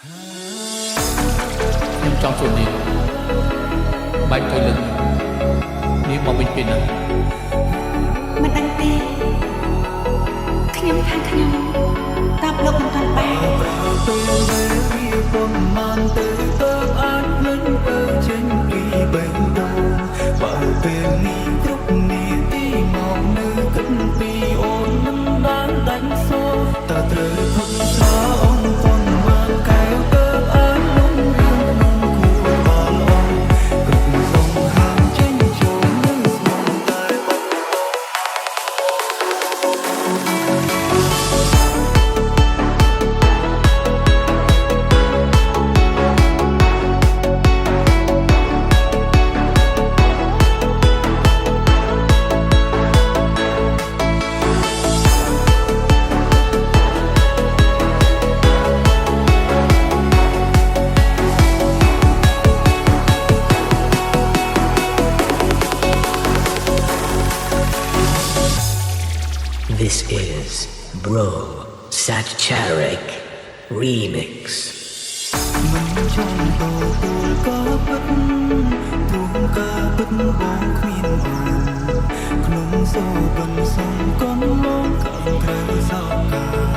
ខ្ញុំចង់សួរនាងបាច់ទៅលឹងនាងមកវិញពេលណាមិនដឹងទេខ្ញុំថាខ្ញុំតបលោកមិនទាន់បានពេលវេលាប៉ុន្មានទៅអាចនឹងទៅចេញពីបេះដូងបើពេលនេះគ្រប់នាទីមកនៅគិតពីអូនមិនបានដាច់សូរតើត្រូវផឹកស្រាអូនប៉ុន្មានកែវទៅអាចលំរៀងក្នុងគួរបាល់អងគ្រប់សងហាមចេញចូលនឹងស្មងតែបាត់ This is Bro Satcharik Remix. មិនចង់ទទួលក៏ពិតព្រោះការពិតបងគ្មានអូនក្នុងសូបិនសងកុំមកខាងក្រៅសោកកា